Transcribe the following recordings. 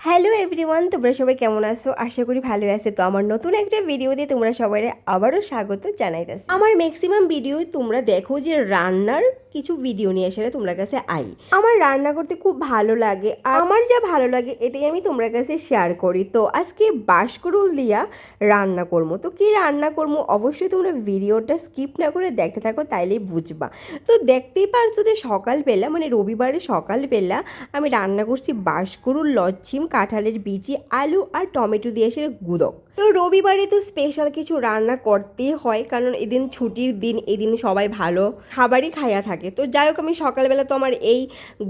Hello everyone, তোমরা সবাই কেমন আছো? আশা করি ভালো আছে। তো আমার নতুন একটা ভিডিও দিয়ে তোমরা সবাই আবারও স্বাগত জানাইতেছি। আমার ম্যাক্সিমাম ভিডিও তোমরা দেখো যে রান্নার কিছু ভিডিও নিয়ে আসলে তোমরা কাছে আমার রান্না করতে খুব ভালো লাগে, আর আমার যা ভালো লাগে এটাই আমি তোমরা কাছে শেয়ার করি। তো আজকে বাঁশকুড়ুল দিয়া রান্না করবো। তো কি রান্না করবো অবশ্যই তোমরা ভিডিওটা স্কিপ না করে দেখতে থাকো, তাইলেই বুঝবা। তো দেখতেই পারছো যে সকালবেলা মানে রবিবারে সকালবেলা আমি রান্না করছি বাঁশকুড়ুল লচ্ছিম, কাঁঠালের বিচি, আলু আর টমেটো দিয়ে এসে গুঁদক। তো রবিবারে তো স্পেশাল কিছু রান্না করতেই হয়, কারণ এদিন ছুটির দিন, এদিন সবাই ভালো খাবারই খাইয়া থাকে। তো যাই হোক, আমি সকালবেলা তো আমার এই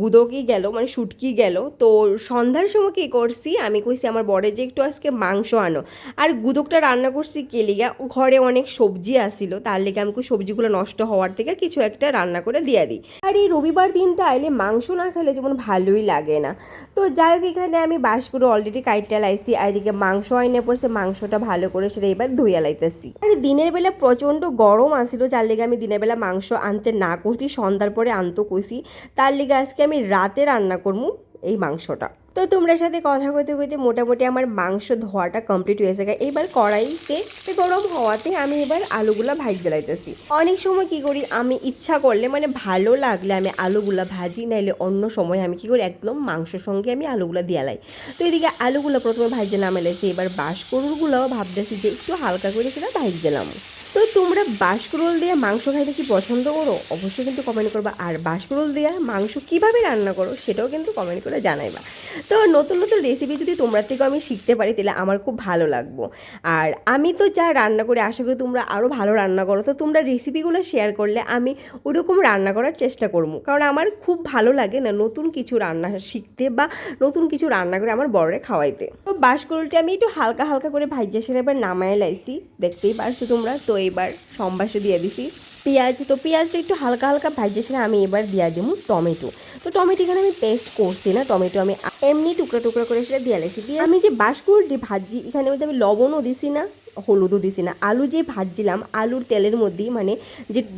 গুঁদকই গেল, মানে শুটকি গেল। তো সন্ধ্যার সময় কী করছি, আমি কইছি আমার বড়ে যে একটু আজকে মাংস আনো। আর গুঁদকটা রান্না করছি কে লিগা, ঘরে অনেক সবজি আসছিল, তার লেগে আমি সবজিগুলো নষ্ট হওয়ার থেকে কিছু একটা রান্না করে দিয়ে দিই। আর এই রবিবার দিনটা আইলে মাংস না খেলে যেমন ভালোই লাগে না। তো যাই হোক, এখানে আমি বাঁশকুড়ো অলরেডি কাইটটা লাইছি, আর এদিকে মাংস আইনে পড়ছে, মাংসটা ভালো করে সেটা এবার ধুইয়া লাইতেছি। আর দিনের বেলা প্রচণ্ড গরম আসছিল, যার লেগে আমি দিনের বেলা মাংস আনতে না করছি, সন্ধ্যার পরে আনতে কইছি। তার লেগে আজকে আমি রাতে রান্না করবো এই মাংসটা। তো তোমরা সাথে কথা কইতে কইতে মোটামুটি আমার মাংস ধোয়াটা কমপ্লিট হয়েছে। এবার কড়াইতে গরম হওয়াতে আমি এবার আলুগুলা ভাজি লাইতেছি। অনেক সময় কি করি, আমি ইচ্ছা করলে মানে ভালো লাগলে আমি আলুগুলা ভাজি, নাইলে অন্য সময় আমি কি করি একদম মাংসের সঙ্গে আমি আলুগুলা দিয়ে লাই। তো এদিকে আলুগুলো প্রথমে ভাজতে নামে লাইছি, এবার বাঁশকুড়ুলগুলোও ভাবতেছি যে একটু হালকা করে সেটা ভাজি দিলাম। তো তোমরা বাঁশকুড়ুল দিয়ে মাংস খাইতে কি পছন্দ করো অবশ্যই কিন্তু কমেন্ট করবা, আর বাঁশকুড়ুল দিয়ে মাংস কিভাবে রান্না করো সেটাও কিন্তু কমেন্ট করে জানাইবা। তো নতুন নতুন রেসিপি যদি তোমরা থেকেও আমি শিখতে পারি তাহলে আমার খুব ভালো লাগবো। আর আমি তো যা রান্না করি আশা করি তোমরা আরও ভালো রান্না করো। তো তোমরা রেসিপিগুলো শেয়ার করলে আমি ওরকম রান্না করার চেষ্টা করবো, কারণ আমার খুব ভালো লাগে না নতুন কিছু রান্না শিখতে বা নতুন কিছু রান্না করে আমার বড়রে খাওয়াইতে। তো বাঁশকুড়ুলটা আমি একটু হালকা হালকা করে ভাজ্যা সেরে এবার নামায় লাইছি, দেখতেই পারছো তোমরা। তো এবার সম্বাসে দিয়ে দিছি পেঁয়াজ। তো পেঁয়াজটা একটু হালকা হালকা ভাজ্যা সেরে আমি এবার দিয়ে দেবো টমেটো। তো টমেটো এখানে আমি পেস্ট করছি না, টমেটো আমি এমনি টুকরা টুকরা করে সেটা দিয়ে লাইছি। দিয়ে আমি যে বাঁশকুড়ুলটি ভাজি এখানে মধ্যে আমি লবণও দিছি না, হলুদও দিছি না। আলু যে ভাজছিলাম আলুর তেলের মধ্যেই মানে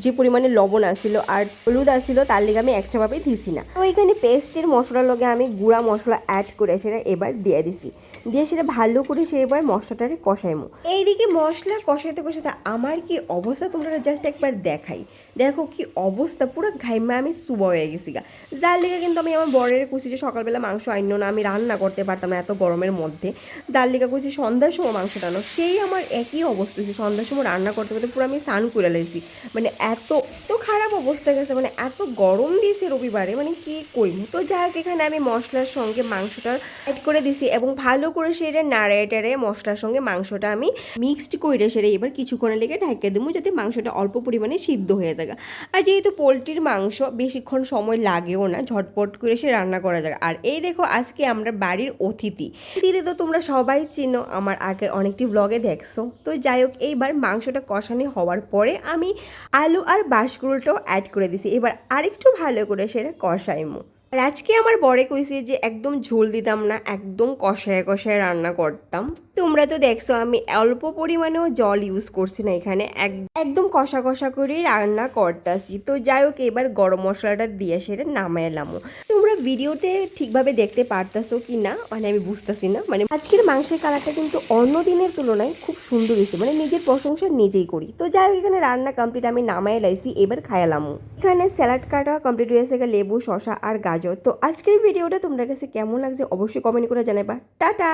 যে পরিমাণে লবণ আসছিল আর হলুদ আসছিল তার লেগে আমি এক্সট্রাভাবে দিছি না। তো এখানে পেস্টের মশলার লগে আমি গুঁড়া মশলা অ্যাড করে সেটা এবার দিয়ে দিছি, দিয়ে সেটা ভালো করে সে এবার মশলাটারে কষাইমো। এইদিকে মশলা কষাইতে কষাইতে আমার কি অবস্থা তোমরা জাস্ট একবার দেখাই। দেখো কি অবস্থা, পুরো ঘাইমা আমি সুবা হয়ে গেছি গা। যার লেগে কিন্তু আমি আমার বরের কুচি যে সকালবেলা মাংস আইনো না, আমি রান্না করতে পারতাম না এত গরমের মধ্যে। যার লেগে কুচি সন্ধ্যার সময় মাংসটা আনো, সেই আমার একই অবস্থা হয়েছে। সন্ধ্যার সময় রান্না করতে করতে পুরো আমি স্নান করে লাইছি, মানে এত তো খারাপ অবস্থা গেছে, মানে এত গরম দিয়েছে রবিবারে, মানে কি কইব। তো যাই হোক, এখানে আমি মশলার সঙ্গে মাংসটা অ্যাড করে দিছি এবং ভালো করে সেটা নাড়াটারে মশলার সঙ্গে মাংসটা আমি মিক্সড করে সেটা এবার কিছুক্ষণের লেগে ঢাকা দেবো, যাতে মাংসটা অল্প পরিমাণে সিদ্ধ হয়ে যায়। আর যেহেতু পোলট্রির মাংস বেশিক্ষণ সময় লাগেও না, ঝটপট করে সে রান্না করা যায়। আর এই দেখো আজকে আমরা বাড়ির অতিথি তো তোমরা সবাই চিনো, আমার আগের অনেকটি ব্লগে দেখছো। তো যাই হোক, এইবার মাংসটা কষানো হওয়ার পরে আমি আলু আর বাঁশকুড়ুলটাও অ্যাড করে দিছি, এবার আরেকটু ভালো করে সেটা কষাইমো। আর আজকে আমার বরে কইছে যে একদম ঝোল দিতাম না, একদম কষায় কষায় রান্না করতাম। তোমরা তো দেখছো আমি অল্প পরিমাণেও জল ইউজ করছি না, এখানে একদম কষা কষা করেই রান্না করতেছি। তো যাই হোক, এবার গরম মশলাটা দিয়ে সেটা নামাই এলামও। তোমরা ভিডিওতে ঠিকভাবে দেখতে পারতেছো কি না মানে আমি বুঝতেছি না, মানে আজকের মাংসের কালারটা কিন্তু অন্য দিনের তুলনায় খুব সুন্দর হয়েছে, মানে নিজের প্রশংসা নিজেই করি। তো যাই হোক, এখানে রান্না কমপ্লিট, আমি নামাই লাইছি, এবার খাইলামও। এখানে স্যালাড কাটা কমপ্লিট হয়েছে, লেবু, শসা আর গাজর। তো আজকের ভিডিওটা তোমরা কাছে কেমন লাগছে অবশ্যই কমেন্ট করে জানাবা। টাটা।